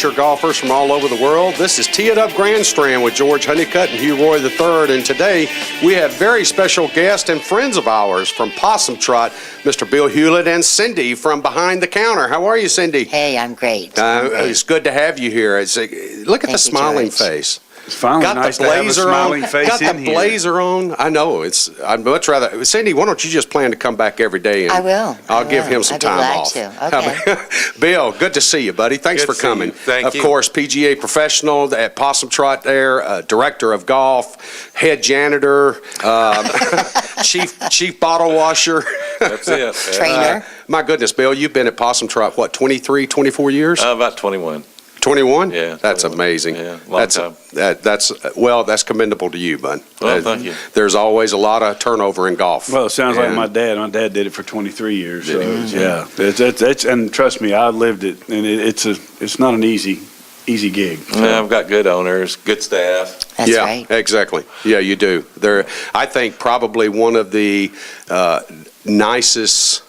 amateur golfers from all over the world. This is Tee It Up Grand Strand with George Honeycutt and Hugh Roy III. And today we have very special guests and friends of ours from Possum Trot, Mr. Bill Hewlett and Cindy from Behind the Counter. How are you, Cindy? Hey, I'm great. It's good to have you here. Look at the smiling face. It's finally Got nice the to have a blazer smiling on. face Got in the here. blazer on. I know. I'd much rather. Cindy, why don't you just plan to come back every day? And I will. I'll give him some I'd be time glad off. to. Okay. Bill, good to see you, buddy. Thanks Good for to see you. coming. Thank you. Of course, PGA professional at Possum Trot there, director of golf, head janitor, chief bottle washer. That's it. Trainer. My goodness, Bill, you've been at Possum Trot, what, 23, 24 years? About 21. 21? Yeah. That's 21. amazing. Yeah, long time. That's commendable to you, bud. Well, thank you. There's always a lot of turnover in golf. Well, it sounds like And- my dad. My dad did it for 23 years. So Did he? yeah, it's and trust me, I lived it, and it's not an easy gig. So. Yeah, I've got good owners, good staff. That's yeah, right. exactly. Yeah, you do. I think probably one of the nicest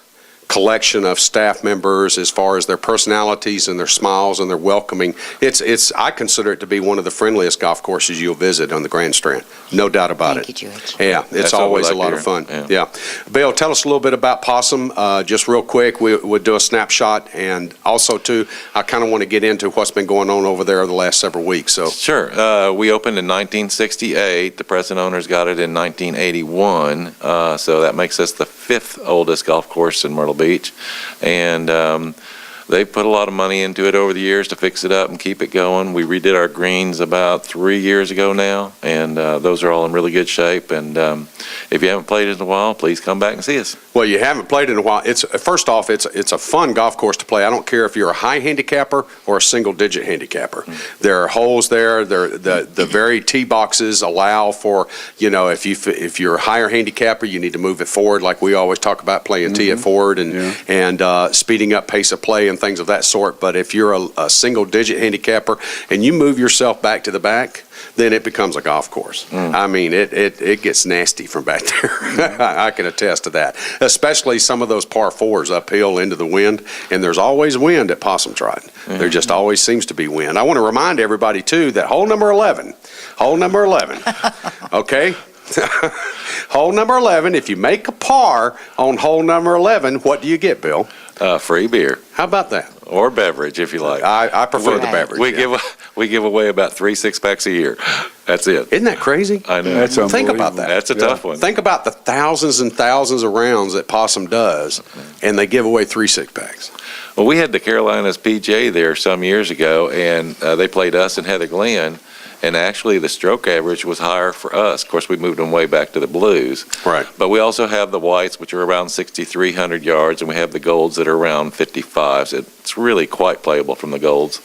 collection of staff members as far as their personalities and their smiles and their welcoming. I consider it to be one of the friendliest golf courses you'll visit on the Grand Strand. No doubt about Thank it. you, George. Yeah, it's That's what we always like a lot to of fun. hear. Yeah. Bill, tell us a little bit about Possum, just real quick. We'll do a snapshot, and also, too, I kind of want to get into what's been going on over there the last several weeks. So, Sure. We opened in 1968. The present owners got it in 1981. So that makes us the fifth oldest golf course in Myrtle Beach. And they put a lot of money into it over the years to fix it up and keep it going. We redid our greens about 3 years ago now, and those are all in really good shape. And if you haven't played it in a while, please come back and see us. well, you haven't played in a while. First off, it's a fun golf course to play. I don't care if you're a high handicapper or a single-digit handicapper. There are holes there. The very tee boxes allow for, if you're a higher handicapper, you need to move it forward, like we always talk about, playing tee it forward and speeding up pace of play and things of that sort. But if you're a single-digit handicapper and you move yourself back to the back, then it becomes a golf course. I mean, it gets nasty from back there. I can attest to that, especially some of those par fours uphill into the wind, and there's always wind at Possum Trot. There just always seems to be wind. I want to remind everybody, too, that hole number 11, okay? Hole number 11, if you make a par on hole number 11, what do you get, Bill? Free beer How about that? or beverage if you like. I prefer the Right. beverage. We give away about 3 six-packs a year. That's it. Isn't that crazy? I know. That's Think about unbelievable. that. That's a tough one. Think about the thousands and thousands of rounds that Possum does, and they give away 3 six-packs. Well, we had the Carolinas PGA there some years ago, and they played us and Heather Glenn, and actually the stroke average was higher for us. Of course, we moved them way back to the blues. Right. But we also have the whites, which are around 6,300 yards, and we have the golds that are around 55. So it's really quite playable from the golds.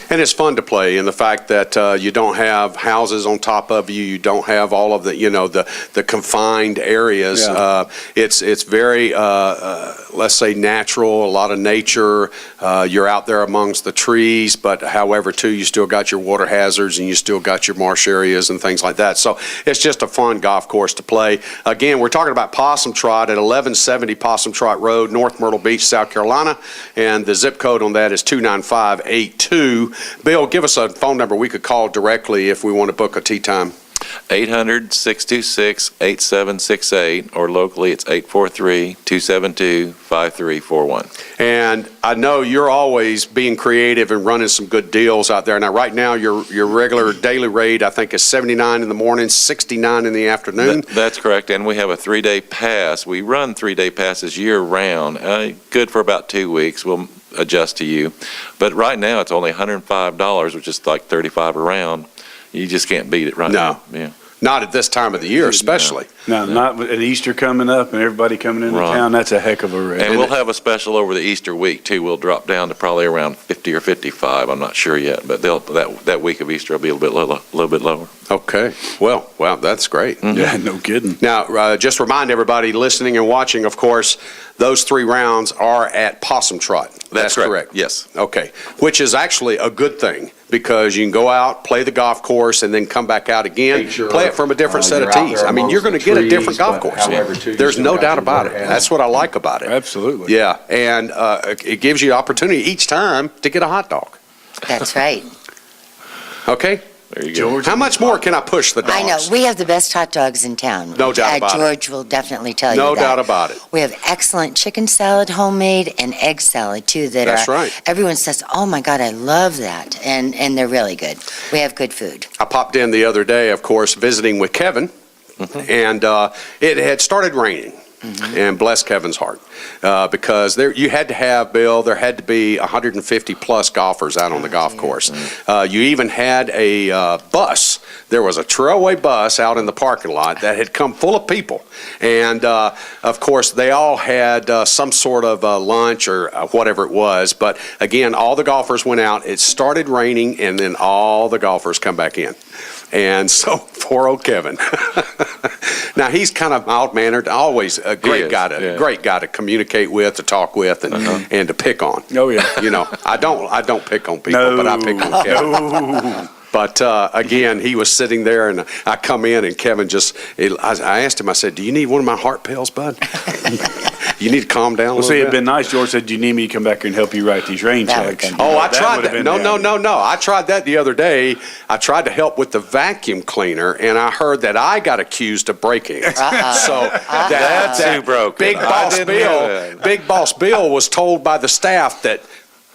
And it's fun to play in the fact that you don't have houses on top of you. You don't have all of the confined areas. Yeah. It's very, let's say, natural, a lot of nature. You're out there amongst the trees, but however, too, you still got your water hazards and you still got your marsh areas and things like that. So it's just a fun golf course to play. Again, we're talking about Possum Trot at 1170 Possum Trot Road, North Myrtle Beach, South Carolina, and the zip code on that is 29582. Bill, give us a phone number we could call directly if we want to book a tee time. 800-626-8768, or locally it's 843-272-5341. And I know you're always being creative and running some good deals out there. Now, right now, your regular daily rate, I think, is $79 in the morning, $69 in the afternoon. That's correct, and we have a 3-day pass. We run 3-day passes year-round, good for about 2 weeks. We'll adjust to you. But right now, it's only $105, which is like $35 a round. You just can't beat it right now. Yeah. Not at this time of the year, especially. Now, not with Easter coming up and everybody coming into Right. town. That's a heck of a rate. And we'll have a special over the Easter week, too. We'll drop down to probably around 50 or 55. I'm not sure yet, but that week of Easter will be a little bit lower. Okay. Well, wow, that's great. Yeah, no kidding. Now, just remind everybody listening and watching, of course, those 3 rounds are at Possum Trot. That's correct. Yes. Okay. Which is actually a good thing because you can go out, play the golf course, and then come back out again, play it from a different set of tees. I mean, you're going to get a different golf course. There's no doubt about it. That's what I like about it. Absolutely. Yeah, and it gives you the opportunity each time to get a hot dog. That's right. Okay? There you go. George. How much more can I push the dogs? I know. We have the best hot dogs in town. No doubt about it. George will definitely tell you No that. doubt about it. We have excellent chicken salad, homemade, and egg salad, too, that That's are, right. everyone says, oh, my God, I love that. And they're really good. We have good food. I popped in the other day, of course, visiting with Kevin, and it had started raining. And bless Kevin's heart, because you had to have, Bill, there had to be 150 plus golfers out on the golf course. You even had a bus. There was a trailway bus out in the parking lot that had come full of people. And of course, they all had some sort of lunch or whatever it was. But again, all the golfers went out. It started raining, and then all the golfers come back in. And so, poor old Kevin. Now, he's kind of mild-mannered, always a great guy to communicate with, to talk with, and to pick on. Oh, yeah. You know, I don't pick on people, but I pick on Kevin. No. But again, he was sitting there, and I come in, and Kevin I asked him, I said, do you need one of my heart pills, bud? You need to calm down a Well, little see, bit. it'd been nice. George said, do you need me to come back here and help you write these rain That would've checks? been- Oh, I That tried would've that. been No. I tried that the other day. I tried to help with the vacuum cleaner, and I heard that I got accused of breaking it. So That's who broke it. I didn't hear that. Big Boss Bill was told by the staff that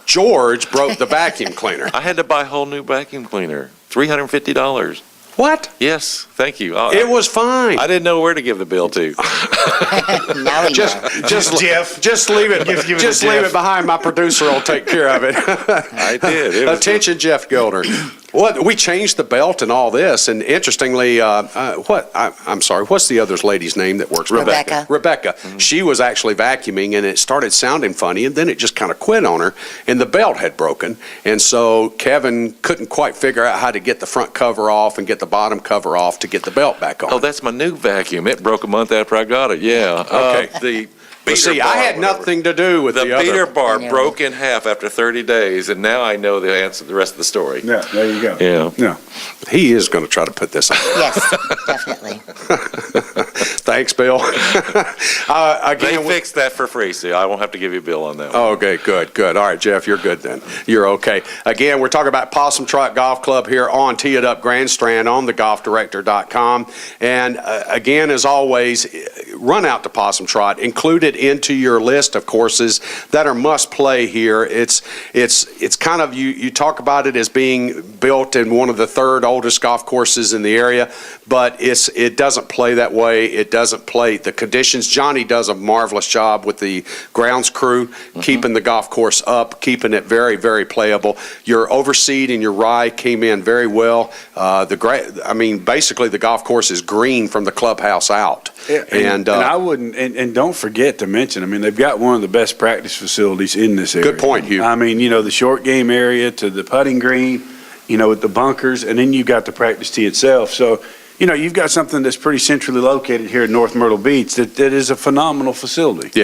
George broke the vacuum cleaner. I had to buy a whole new vacuum cleaner, $350. What? Yes, thank you. It was fine. I didn't know where to give the bill to. Now we know. Just leave it. Give it to Just leave Jeff. it behind. My producer will take care of it. I did. It was Attention, Jeff Gilder. Well, we changed the belt and all this, and interestingly, I'm sorry, what's the other lady's name that works? Rebecca. Rebecca. She was actually vacuuming, and it started sounding funny, and then it just kind of quit on her, and the belt had broken, and so Kevin couldn't quite figure out how to get the front cover off and get the bottom cover off to get the belt back on. Oh, that's my new vacuum. It broke a month after I got it. Yeah. Okay. The But see, beater I bar, had whatever. nothing to do with The the other. beater bar Yeah. broke in half after 30 days, and now I know the answer, the rest of the story. Yeah, there you go. Yeah. Yeah. He is going to try to put this on. Yes, definitely. Thanks, Bill. They Again, fixed that for free, so I won't have to give you a bill on that one. okay, good. All right, Jeff, you're good then. You're okay. Again, we're talking about Possum Trot Golf Club here on Tee It Up Grand Strand on thegolfdirector.com. And again, as always, run out to Possum Trot. Include it into your list of courses that are must play here. It's kind of, you talk about it as being built in one of the third oldest golf courses in the area, but it doesn't play that way. It doesn't play the conditions. Johnny does a marvelous job with the grounds crew, keeping the golf course up, keeping it very, very playable. Your overseed and your rye came in very well. Basically the golf course is green from the clubhouse out. And I wouldn't, and don't forget to mention, I mean, they've got one of the best practice facilities in this area. Good point, Hugh. I mean, the short game area to the putting green, with the bunkers, and then you've got the practice tee itself. So, you've got something that's pretty centrally located here in North Myrtle Beach that is a phenomenal facility.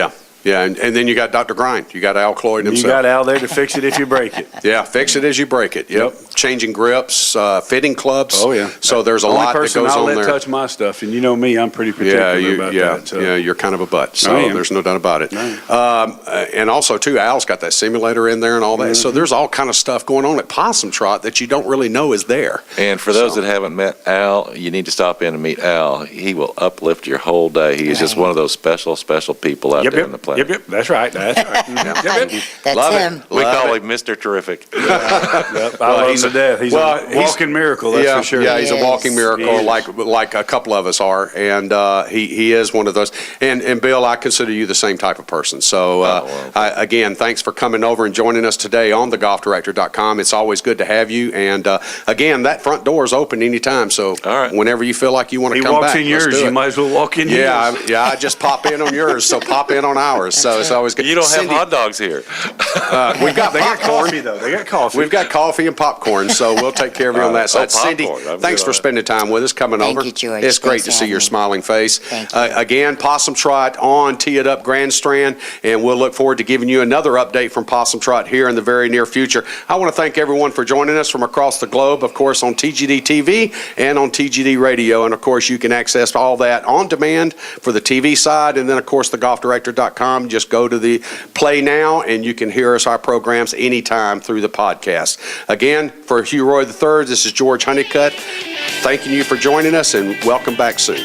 Yeah, and then you got Dr. Grind. You got Al Cloyd You himself. got Al there to fix it if you break it. Yeah, fix it as you break it. Yep. Changing grips, fitting clubs. Oh, yeah. So there's a Only lot that person goes I'll on let there. touch my stuff, and you know me, I'm pretty particular about that. So. Yeah, you're kind of a butt, so I am. there's no doubt about it. And also, too, Al's got that simulator in there and all that. So there's all kind of stuff going on at Possum Trot that you don't really know is there. And for those that haven't met Al, you need to stop in and meet Al. He will uplift your whole day. He is just one of those special people out there on the planet. Yep, that's right. That's right. That's Love it. him. We Love call it. him Mr. Terrific. Yep, I love him to death. He's a walking miracle, that's for sure. Yeah, he's a He walking is. miracle, He is. like a couple of us are, and he is one of those. And Bill, I consider you the same type of person. So again, thanks for coming over and joining us today on thegolfdirector.com. It's always good to have you. And again, that front door is open anytime. So All right. whenever you feel like you want to He come walks back, in let's yours, do you it. might as well walk in Yeah, yours. I just pop in on yours, so pop in on ours. So it's always good. You don't have Cindy, hot dogs here. We've got They got popcorn. coffee, though. They got coffee. We've got coffee and popcorn, so we'll take care of you on that side. Cindy, popcorn. I'm thanks good for on it. spending time with us, coming Thank over. you, George. It's great Thanks to for see your having me. smiling face. Thank you. Again, Possum Trot on Tee It Up Grand Strand, and we'll look forward to giving you another update from Possum Trot here in the very near future. I want to thank everyone for joining us from across the globe, of course, on TGD TV and on TGD Radio, and of course, you can access all that on demand for the TV side, and then, of course, thegolfdirector.com. sportstalkradio.com. Just go to the play now, and you can hear our programs anytime through the podcast. Again, for Hugh Roy III, this is George Honeycutt, thanking you for joining us, and welcome back soon.